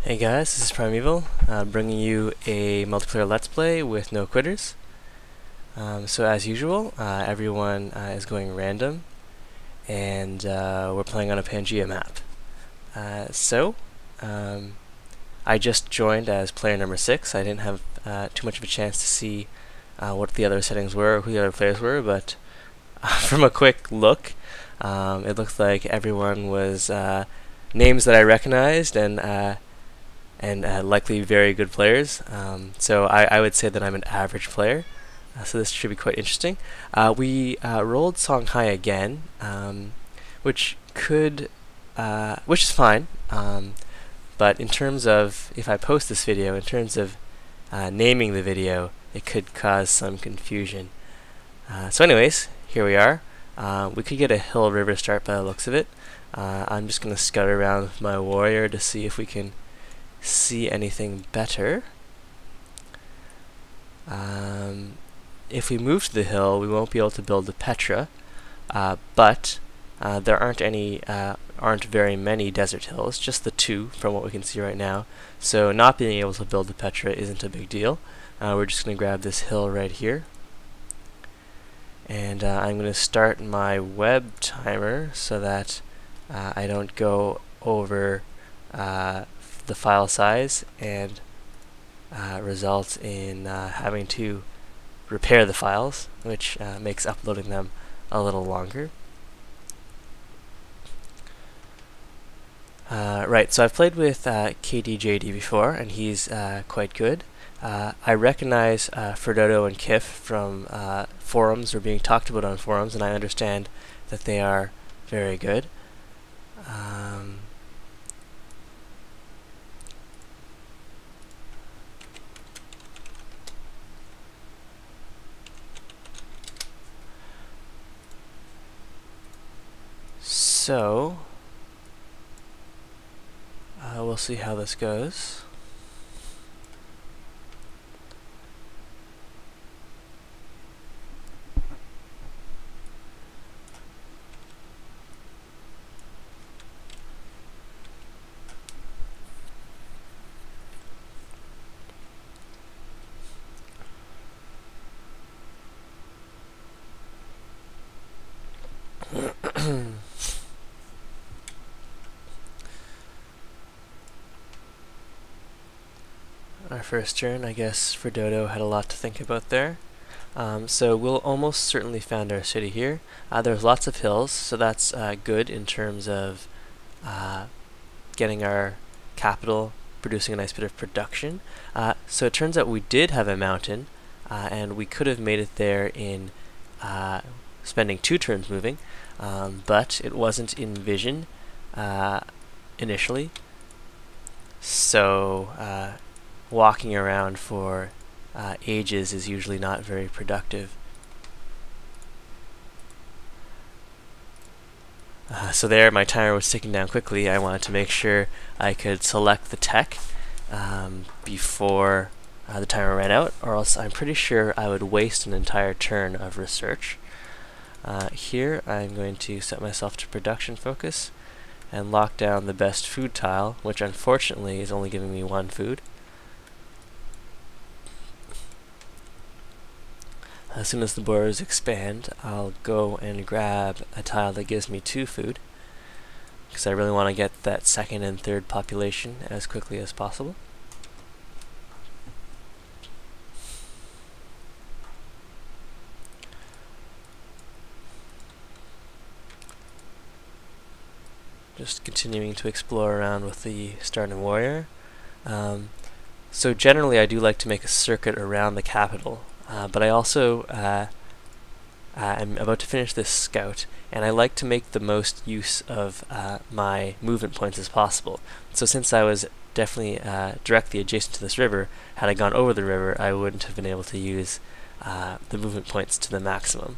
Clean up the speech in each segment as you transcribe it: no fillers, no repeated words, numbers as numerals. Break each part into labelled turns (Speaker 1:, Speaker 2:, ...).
Speaker 1: Hey guys, this is PrimEval, bringing you a multiplayer Let's Play with no quitters. So as usual, everyone is going random, and we're playing on a Pangaea map. I just joined as player number 6. I didn't have too much of a chance to see what the other settings were or who the other players were, but from a quick look, it looked like everyone was names that I recognized and likely very good players. So I would say that I'm an average player. So this should be quite interesting. We rolled Songhai again, which is fine. But in terms of if I post this video, in terms of naming the video, it could cause some confusion. So anyways, here we are. We could get a hill river start by the looks of it. I'm just going to scout around with my warrior to see if we can see anything better. If we move to the hill, we won't be able to build the Petra, but there aren't very many desert hills, just the 2 from what we can see right now. So not being able to build the Petra isn't a big deal. We're just going to grab this hill right here, and I'm going to start my web timer so that I don't go over the file size and result in having to repair the files, which makes uploading them a little longer. Right, so I've played with KDJD before, and he's quite good. I recognize Frodoto and Kif from forums or being talked about on forums, and I understand that they are very good. So, we'll see how this goes. Our first turn, I guess Frodoto had a lot to think about there. So we'll almost certainly found our city here. There's lots of hills, so that's good in terms of getting our capital producing a nice bit of production. So it turns out we did have a mountain, and we could have made it there in spending 2 turns moving, but it wasn't in vision initially. So walking around for ages is usually not very productive. So there, my timer was ticking down quickly. I wanted to make sure I could select the tech before the timer ran out, or else I'm pretty sure I would waste an entire turn of research. Here, I'm going to set myself to production focus and lock down the best food tile, which unfortunately is only giving me 1 food. As soon as the borders expand, I'll go and grab a tile that gives me 2 food, because I really want to get that 2nd and 3rd population as quickly as possible. Just continuing to explore around with the starting warrior. So generally I do like to make a circuit around the capital. But I also am about to finish this scout, and I like to make the most use of my movement points as possible. So since I was definitely directly adjacent to this river, had I gone over the river, I wouldn't have been able to use the movement points to the maximum.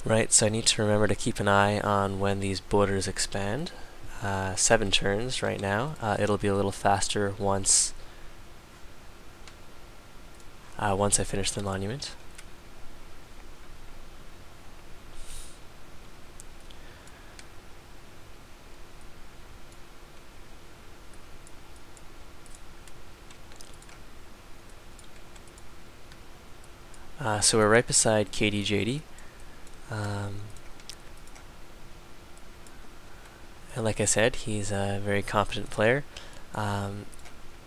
Speaker 1: Right, so I need to remember to keep an eye on when these borders expand. 7 turns right now. It'll be a little faster once once I finish the monument. So we're right beside KDJD. And like I said, he's a very competent player,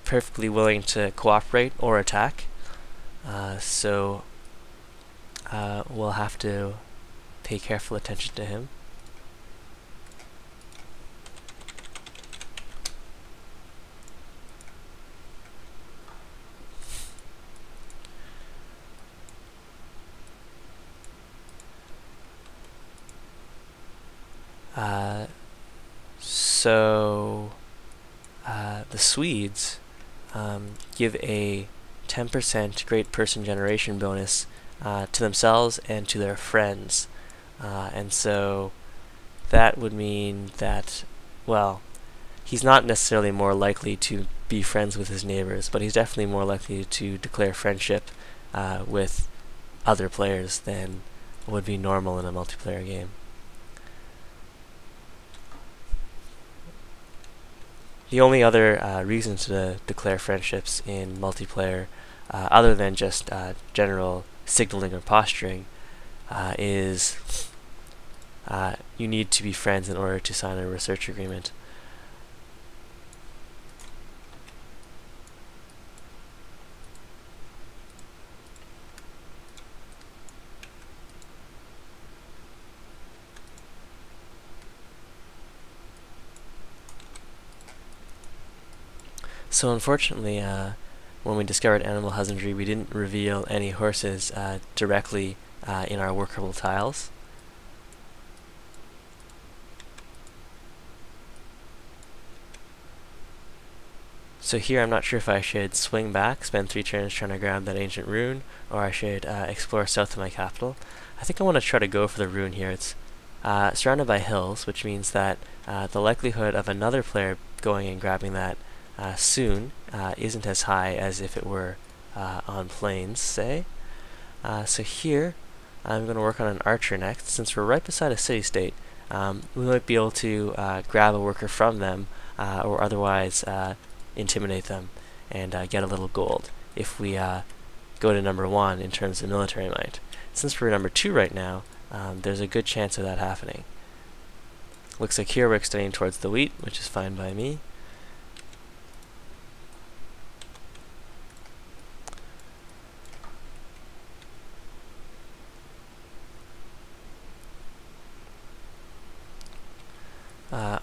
Speaker 1: perfectly willing to cooperate or attack. So we'll have to pay careful attention to him. The Swedes give a 10% great person generation bonus to themselves and to their friends. And so that would mean that, well, he's not necessarily more likely to be friends with his neighbors, but he's definitely more likely to declare friendship with other players than would be normal in a multiplayer game. The only other reason to declare friendships in multiplayer, other than just general signaling or posturing, is you need to be friends in order to sign a research agreement. So unfortunately, when we discovered animal husbandry, we didn't reveal any horses directly in our workable tiles. So here I'm not sure if I should swing back, spend 3 turns trying to grab that ancient rune, or I should explore south of my capital. I think I want to try to go for the rune here. It's surrounded by hills, which means that the likelihood of another player going and grabbing that soon isn't as high as if it were on plains, say. So here I'm going to work on an archer next. Since we're right beside a city-state, we might be able to grab a worker from them or otherwise intimidate them and get a little gold if we go to number 1 in terms of military might. Since we're number 2 right now, there's a good chance of that happening. Looks like here we're extending towards the wheat, which is fine by me.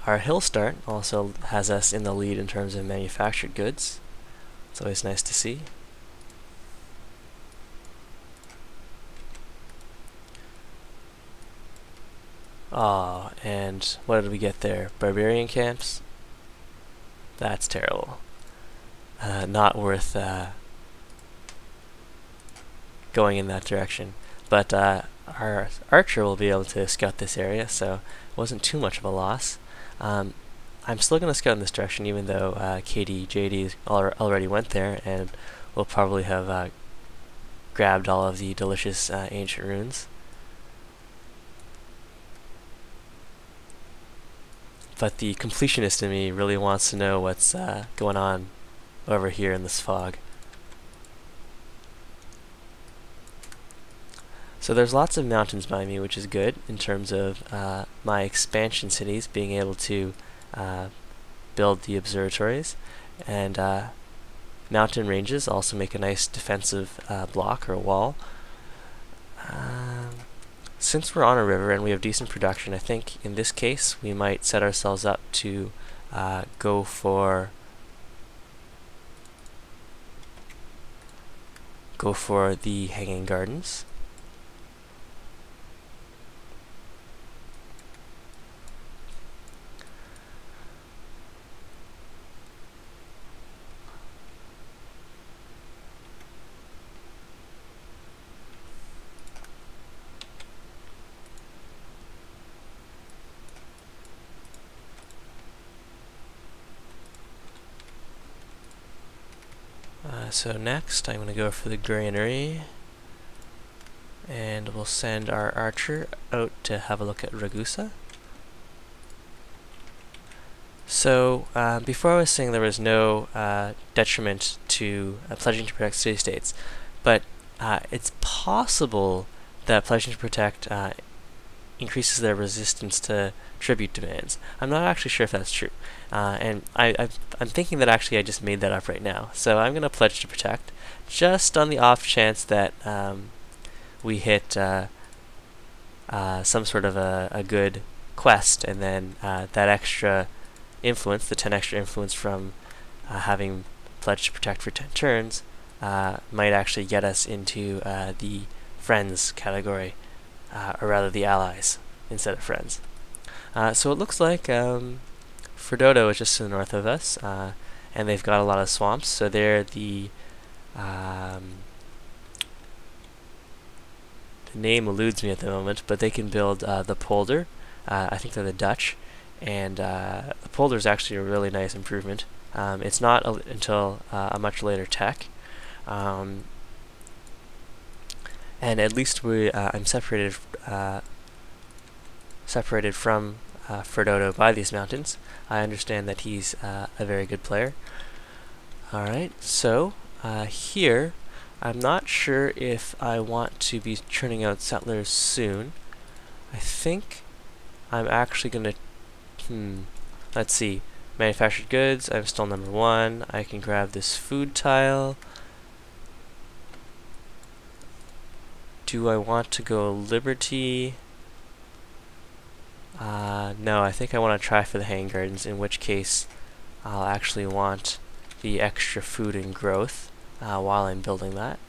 Speaker 1: Our hill start also has us in the lead in terms of manufactured goods. It's always nice to see. Oh, and what did we get there? Barbarian camps? That's terrible. Not worth going in that direction. But our archer will be able to scout this area, so it wasn't too much of a loss. I'm still going to scout in this direction, even though KDJD already went there, and will probably have grabbed all of the delicious ancient runes. But the completionist in me really wants to know what's going on over here in this fog. So there's lots of mountains by me, which is good in terms of my expansion cities being able to build the observatories, and mountain ranges also make a nice defensive block or wall. Since we're on a river and we have decent production, I think in this case we might set ourselves up to go for the Hanging Gardens. So next I'm going to go for the granary, and we'll send our archer out to have a look at Ragusa. So before I was saying there was no detriment to pledging to protect city-states, but it's possible that pledging to protect increases their resistance to tribute demands. I'm not actually sure if that's true, and I'm thinking that actually I just made that up right now. So I'm going to pledge to protect, just on the off chance that we hit some sort of a good quest, and then that extra influence, the 10 extra influence from having pledged to protect for 10 turns, might actually get us into the friends category, or rather the allies instead of friends. So it looks like Frododo is just to the north of us, and they've got a lot of swamps, so they're the name eludes me at the moment, but they can build the polder. I think they're the Dutch, and the polder is actually a really nice improvement. It's not until a much later tech, and at least I'm separated from Frododo by these mountains. I understand that he's a very good player. Alright, so here I'm not sure if I want to be churning out settlers soon. I think I'm actually going to, let's see, manufactured goods, I'm still number 1. I can grab this food tile. Do I want to go Liberty? No, I think I want to try for the hanging gardens, in which case I'll actually want the extra food and growth while I'm building that.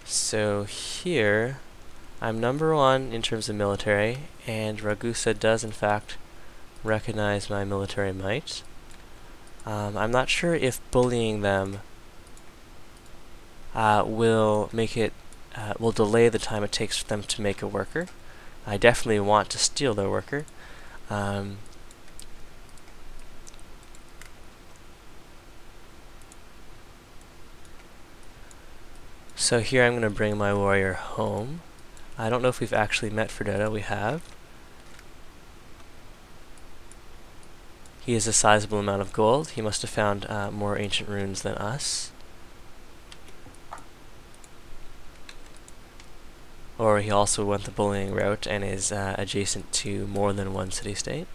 Speaker 1: So here, I'm number 1 in terms of military, and Ragusa does in fact recognize my military might. I'm not sure if bullying them will make it will delay the time it takes for them to make a worker. I definitely want to steal their worker. So here I'm going to bring my warrior home. I don't know if we've actually met Frododo. We have. He has a sizable amount of gold. He must have found more ancient runes than us. Or he also went the bullying route and is adjacent to more than one city-state.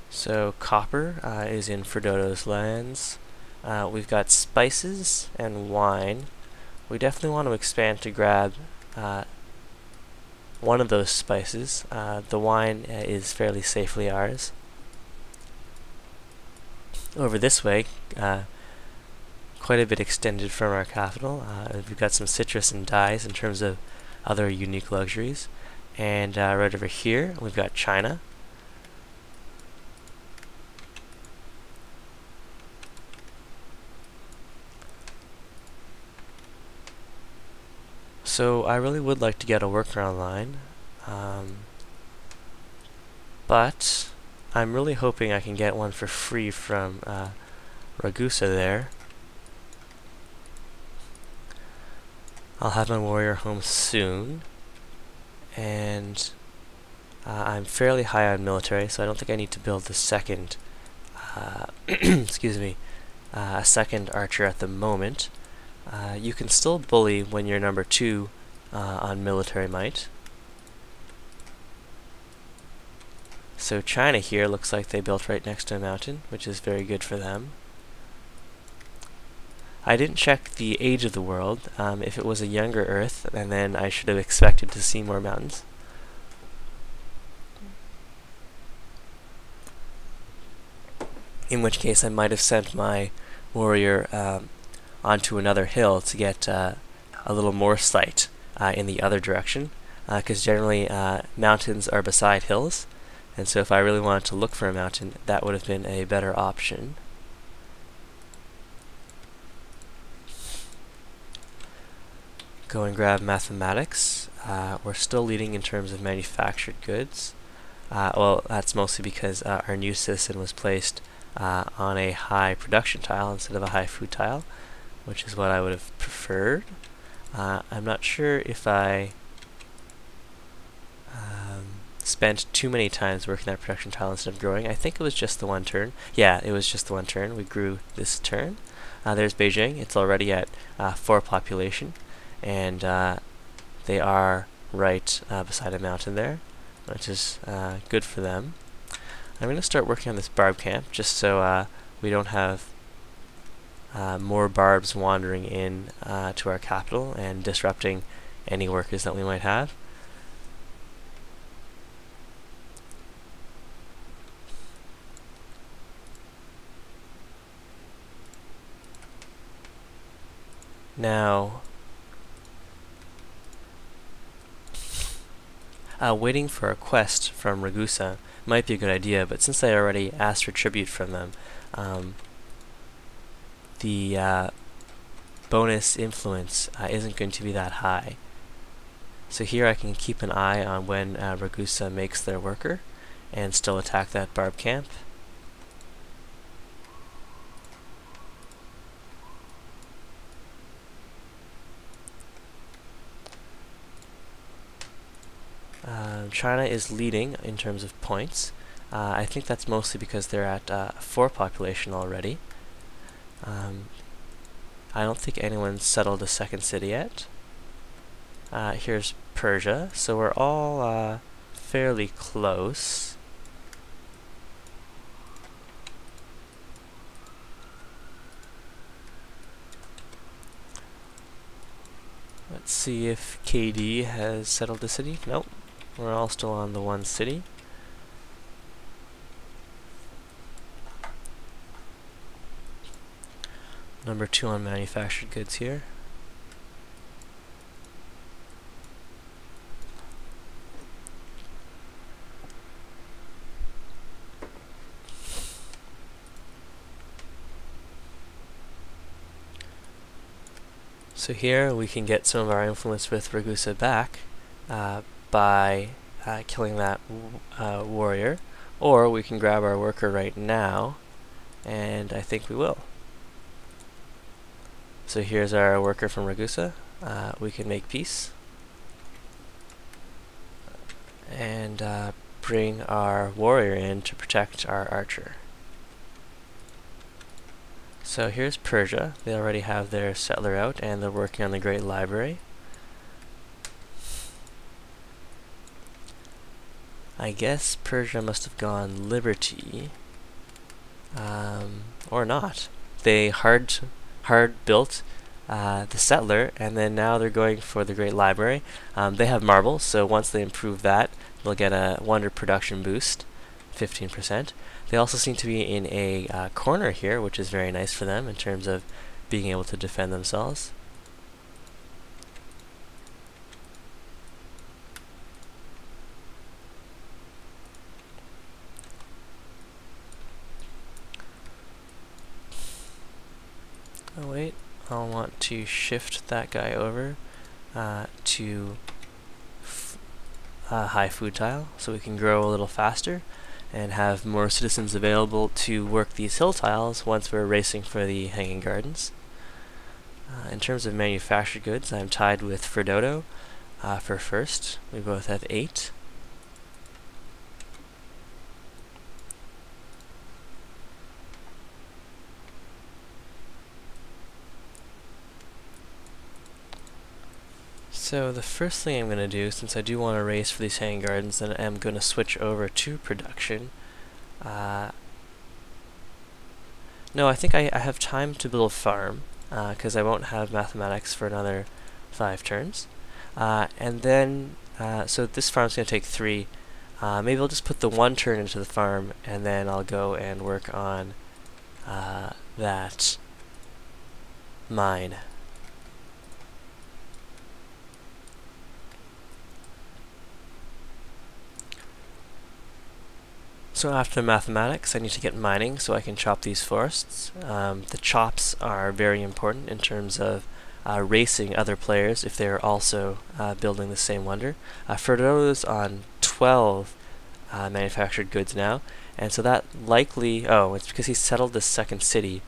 Speaker 1: So copper is in Frododo's lands. We've got spices and wine. We definitely want to expand to grab one of those spices. The wine is fairly safely ours. Over this way, quite a bit extended from our capital. We've got some citrus and dyes in terms of other unique luxuries. And right over here, we've got China. So I really would like to get a worker online, but I'm really hoping I can get one for free from Ragusa there. I'll have my warrior home soon, and I'm fairly high on military, so I don't think I need to build the second, excuse me, a second archer at the moment. You can still bully when you're number 2 on military might. So China here looks like they built right next to a mountain, which is very good for them. I didn't check the age of the world. If it was a younger Earth, and then I should have expected to see more mountains. In which case I might have sent my warrior onto another hill to get a little more sight in the other direction. because generally mountains are beside hills, and so if I really wanted to look for a mountain, that would have been a better option. Go and grab mathematics. We're still leading in terms of manufactured goods. Well, that's mostly because our new citizen was placed on a high production tile instead of a high food tile, which is what I would have preferred. I'm not sure if I spent too many times working that production tile instead of growing. I think it was just the one turn. Yeah, it was just the one turn. We grew this turn. There's Beijing. It's already at 4 population, and they are right beside a mountain there, which is good for them. I'm going to start working on this barb camp just so we don't have more barbs wandering in to our capital and disrupting any workers that we might have. Now, waiting for a quest from Ragusa might be a good idea, but since I already asked for tribute from them, the bonus influence isn't going to be that high. So here I can keep an eye on when Ragusa makes their worker and still attack that barb camp. China is leading in terms of points. I think that's mostly because they're at 4 population already. I don't think anyone's settled a second city yet. Here's Persia, so we're all fairly close. Let's see if KD has settled the city. Nope. We're all still on the one city. Number 2 on manufactured goods here. So here we can get some of our influence with Ragusa back by killing that warrior, or we can grab our worker right now, and I think we will. So here's our worker from Ragusa. We can make peace and bring our warrior in to protect our archer. So here's Persia. They already have their settler out and they're working on the Great Library. I guess Persia must have gone Liberty, or not. They hard built the settler, and then now they're going for the Great Library. They have marble, so once they improve that, they'll get a wonder production boost, 15%. They also seem to be in a corner here, which is very nice for them in terms of being able to defend themselves. Oh wait, I'll want to shift that guy over to high food tile so we can grow a little faster and have more citizens available to work these hill tiles once we're racing for the hanging gardens. In terms of manufactured goods, I'm tied with Fredodo for first. We both have 8. So the first thing I'm going to do, since I do want to race for these hanging gardens, then I'm going to switch over to production. No, I think I have time to build a farm, because I won't have mathematics for another 5 turns. And then, so this farm's going to take 3. Maybe I'll just put the 1 turn into the farm, and then I'll go and work on that mine. So after mathematics, I need to get mining so I can chop these forests. The chops are very important in terms of racing other players if they're also building the same wonder. Frodo is on 12 manufactured goods now, and so that likely, it's because he settled the second city,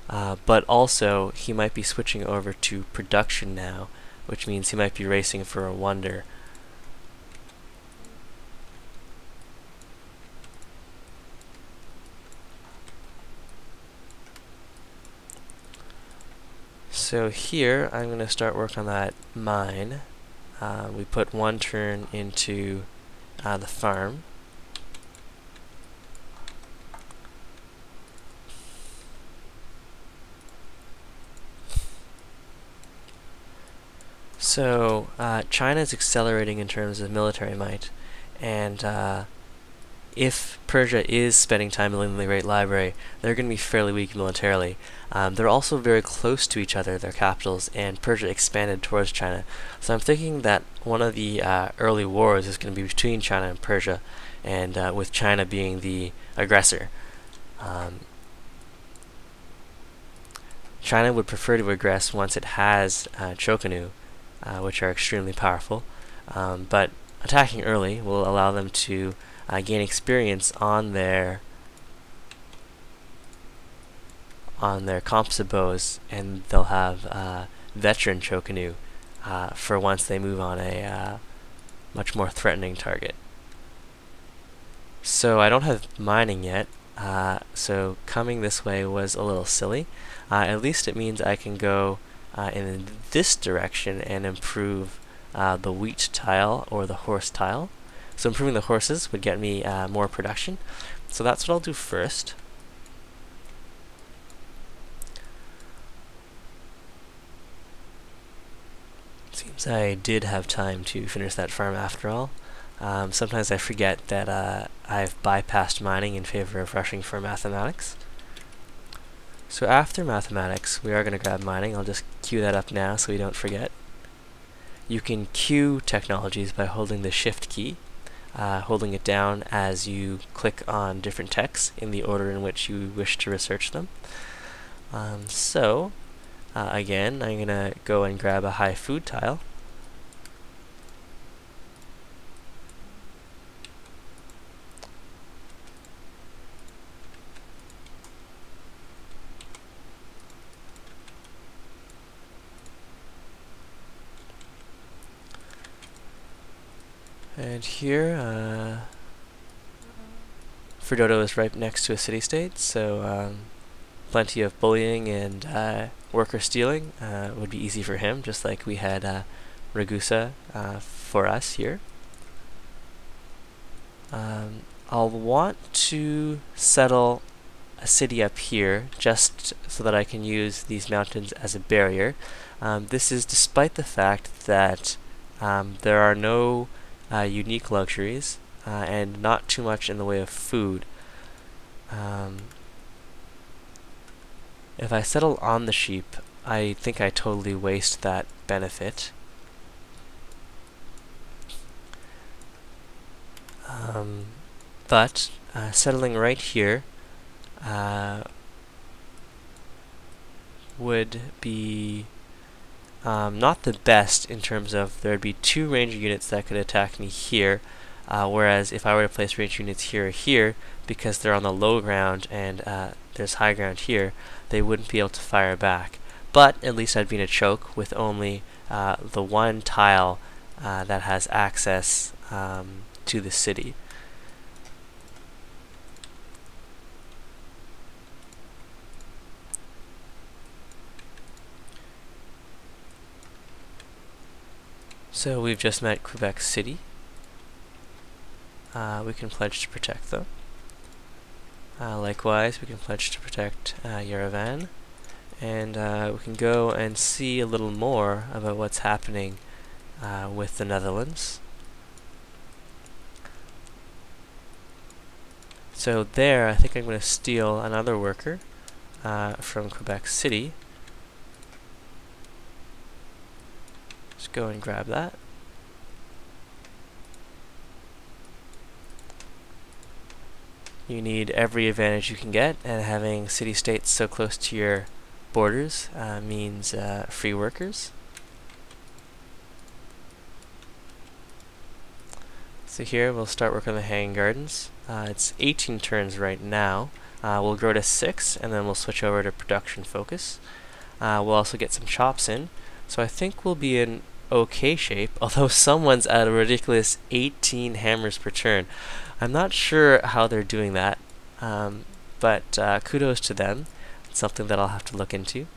Speaker 1: but also he might be switching over to production now, which means he might be racing for a wonder. So here, I'm going to start work on that mine. We put one turn into the farm. So China is accelerating in terms of military might, and if Persia is spending time building the Great Library, they're going to be fairly weak militarily. They're also very close to each other, their capitals, and Persia expanded towards China. So I'm thinking that one of the early wars is going to be between China and Persia, and with China being the aggressor. China would prefer to aggress once it has Chokanu, which are extremely powerful, but attacking early will allow them to gain experience on their composite bows, and they'll have veteran Chokanu for once they move on a much more threatening target. So I don't have mining yet, so coming this way was a little silly. At least it means I can go in this direction and improve the wheat tile or the horse tile. So improving the horses would get me more production. So that's what I'll do first. Seems I did have time to finish that farm after all. Sometimes I forget that I've bypassed mining in favor of rushing for mathematics. So after mathematics, we are going to grab mining. I'll just queue that up now so we don't forget. You can queue technologies by holding the Shift key. Holding it down as you click on different texts in the order in which you wish to research them. Again, I'm going to go and grab a high food tile. And here, Frodo is right next to a city-state, so plenty of bullying and worker stealing would be easy for him, just like we had Ragusa for us here. I'll want to settle a city up here just so that I can use these mountains as a barrier. This is despite the fact that there are no unique luxuries and not too much in the way of food. If I settle on the sheep, I think I totally waste that benefit. But settling right here would be not the best in terms of there'd be 2 ranger units that could attack me here, whereas if I were to place ranger units here or here, because they're on the low ground and there's high ground here, they wouldn't be able to fire back. But at least I'd be in a choke with only the one tile that has access to the city. So we've just met Quebec City. We can pledge to protect them. Likewise, we can pledge to protect Yerevan. And we can go and see a little more about what's happening with the Netherlands. So there, I think I'm going to steal another worker from Quebec City. Let's go and grab that. You need every advantage you can get, and having city-states so close to your borders means free workers. So here we'll start working on the hanging gardens. It's 18 turns right now. We'll grow to 6, and then we'll switch over to production focus. We'll also get some chops in, so I think we'll be in okay shape, although someone's at a ridiculous 18 hammers per turn. I'm not sure how they're doing that, but kudos to them. It's something that I'll have to look into.